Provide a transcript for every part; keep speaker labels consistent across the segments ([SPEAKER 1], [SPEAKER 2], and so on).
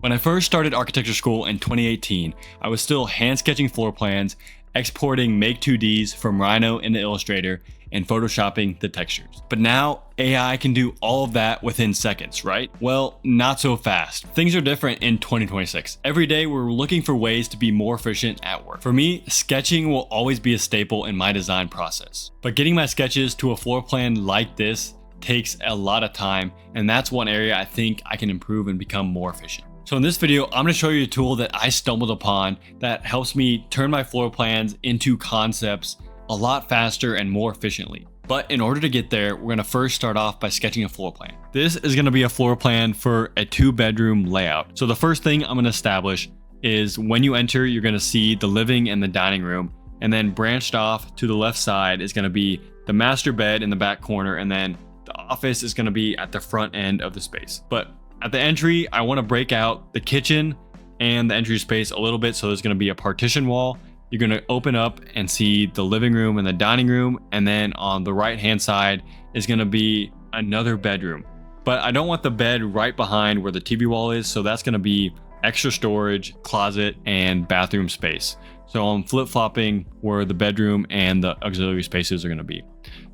[SPEAKER 1] When I first started architecture school in 2018, I was still hand sketching floor plans, exporting Make 2Ds from Rhino into Illustrator, and photoshopping the textures. But now AI can do all of that within seconds, right? Well, not so fast. Things are different in 2026. Every day we're looking for ways to be more efficient at work. For me, sketching will always be a staple in my design process. But getting my sketches to a floor plan like this takes a lot of time, and that's one area I think I can improve and become more efficient. So in this video, I'm going to show you a tool that I stumbled upon that helps me turn my floor plans into concepts a lot faster and more efficiently. But in order to get there, we're going to first start off by sketching a floor plan. This is going to be a floor plan for a 2-bedroom layout. So the first thing I'm going to establish is when you enter, you're going to see the living and the dining room, and then branched off to the left side is going to be the master bed in the back corner, and then the office is going to be at the front end of the space. But at the entry, I want to break out the kitchen and the entry space a little bit. So there's going to be a partition wall. You're going to open up and see the living room and the dining room. And then on the right hand side is going to be another bedroom. But I don't want the bed right behind where the TV wall is. So that's going to be extra storage, closet, and bathroom space. So I'm flip-flopping where the bedroom and the auxiliary spaces are going to be.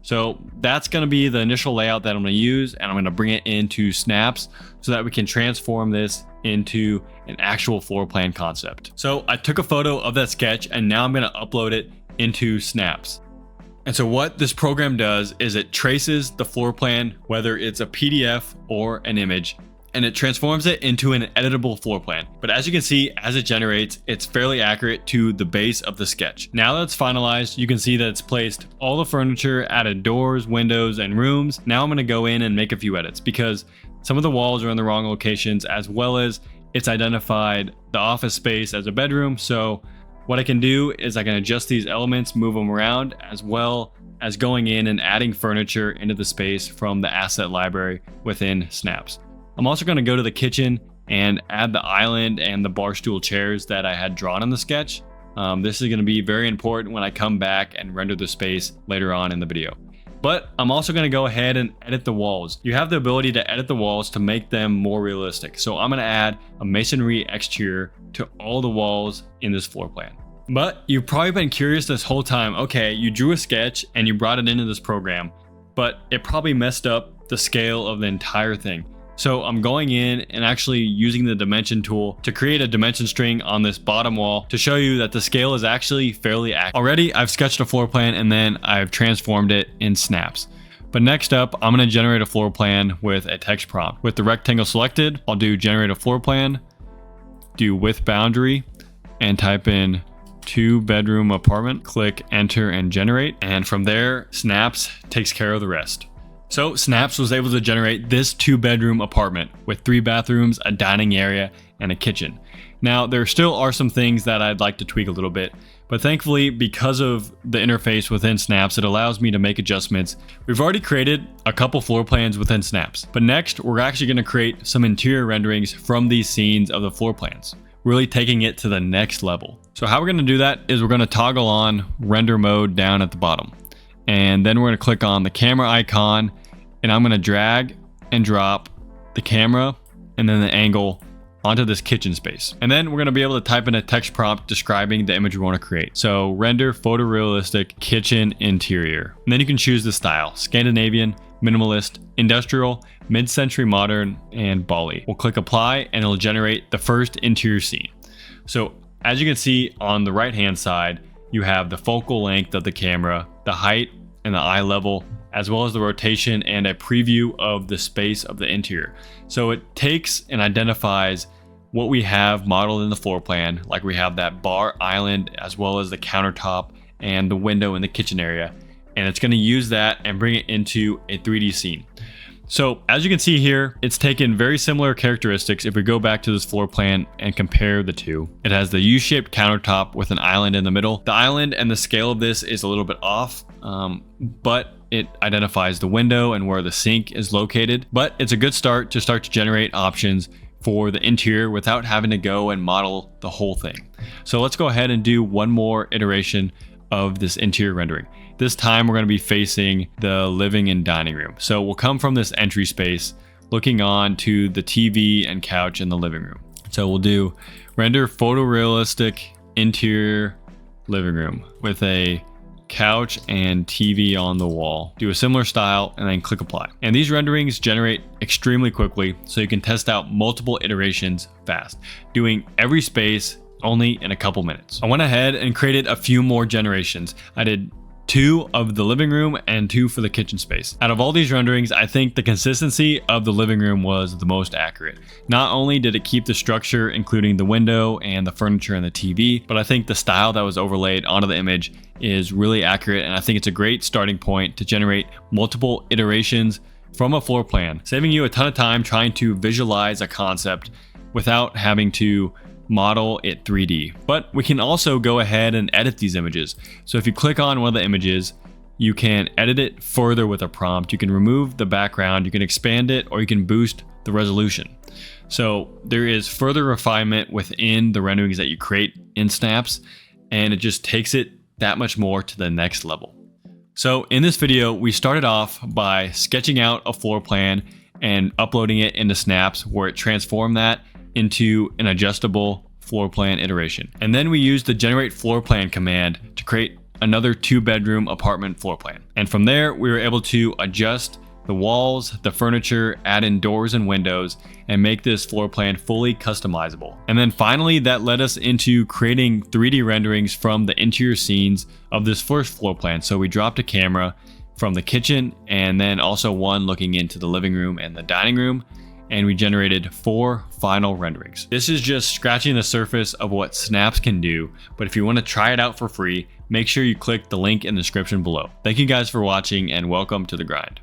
[SPEAKER 1] So that's going to be the initial layout that I'm going to use, and I'm going to bring it into Synaps so that we can transform this into an actual floor plan concept. So I took a photo of that sketch, and now I'm going to upload it into Synaps. And so what this program does is it traces the floor plan, whether it's a PDF or an image, and it transforms it into an editable floor plan. But as you can see, as it generates, it's fairly accurate to the base of the sketch. Now that it's finalized, you can see that it's placed all the furniture, added doors, windows, and rooms. Now I'm gonna go in and make a few edits because some of the walls are in the wrong locations, as well as it's identified the office space as a bedroom. So what I can do is I can adjust these elements, move them around, as well as going in and adding furniture into the space from the asset library within Synaps. I'm also going to go to the kitchen and add the island and the bar stool chairs that I had drawn in the sketch. This is going to be very important when I come back and render the space later on in the video. But I'm also going to go ahead and edit the walls. You have the ability to edit the walls to make them more realistic. So I'm going to add a masonry exterior to all the walls in this floor plan. But you've probably been curious this whole time. Okay, you drew a sketch and you brought it into this program, but it probably messed up the scale of the entire thing. So I'm going in and actually using the dimension tool to create a dimension string on this bottom wall to show you that the scale is actually fairly accurate. Already I've sketched a floor plan and then I've transformed it in Synaps. But next up, I'm going to generate a floor plan with a text prompt. With the rectangle selected, I'll do generate a floor plan, do width boundary, and type in 2-bedroom apartment, click enter and generate. And from there, Synaps takes care of the rest. So Synaps was able to generate this 2-bedroom apartment with 3 bathrooms, a dining area, and a kitchen. Now, there still are some things that I'd like to tweak a little bit, but thankfully, because of the interface within Synaps, it allows me to make adjustments. We've already created a couple floor plans within Synaps, but next, we're actually going to create some interior renderings from these scenes of the floor plans, really taking it to the next level. So how we're going to do that is we're going to toggle on render mode down at the bottom. And then we're going to click on the camera icon, and I'm going to drag and drop the camera and then the angle onto this kitchen space. And then we're going to be able to type in a text prompt describing the image we want to create. So render photorealistic kitchen interior. And then you can choose the style: Scandinavian, minimalist, industrial, mid-century modern, and Bali. We'll click apply and it'll generate the first interior scene. So as you can see on the right hand side, you have the focal length of the camera, the height and the eye level, as well as the rotation and a preview of the space of the interior. So it takes and identifies what we have modeled in the floor plan, like we have that bar island, as well as the countertop and the window in the kitchen area. And it's going to use that and bring it into a 3D scene. So as you can see here, it's taken very similar characteristics. If we go back to this floor plan and compare the two, it has the U-shaped countertop with an island in the middle. The island and the scale of this is a little bit off, but it identifies the window and where the sink is located. But it's a good start to generate options for the interior without having to go and model the whole thing. So let's go ahead and do one more iteration of this interior rendering. This time we're going to be facing the living and dining room. So we'll come from this entry space, looking on to the TV and couch in the living room. So we'll do render photorealistic interior living room with a couch and TV on the wall. Do a similar style and then click apply. And these renderings generate extremely quickly, so you can test out multiple iterations fast, doing every space only in a couple minutes. I went ahead and created a few more generations. I did 2 of the living room and 2 for the kitchen space. Out of all these renderings, I think the consistency of the living room was the most accurate. Not only did it keep the structure, including the window and the furniture and the TV, but I think the style that was overlaid onto the image is really accurate, and I think it's a great starting point to generate multiple iterations from a floor plan, saving you a ton of time trying to visualize a concept without having to model it 3D. But we can also go ahead and edit these images. So if you click on one of the images, you can edit it further with a prompt. You can remove the background, you can expand it, or you can boost the resolution. So there is further refinement within the renderings that you create in Synaps, and it just takes it that much more to the next level. So in this video, we started off by sketching out a floor plan and uploading it into Synaps, where it transformed that into an adjustable floor plan iteration. And then we used the generate floor plan command to create another 2-bedroom apartment floor plan. And from there, we were able to adjust the walls, the furniture, add in doors and windows, and make this floor plan fully customizable. And then finally, that led us into creating 3D renderings from the interior scenes of this first floor plan. So we dropped a camera from the kitchen and then also one looking into the living room and the dining room, and we generated 4 final renderings. This is just scratching the surface of what Synaps can do, but if you want to try it out for free, make sure you click the link in the description below. Thank you guys for watching, and welcome to the grind.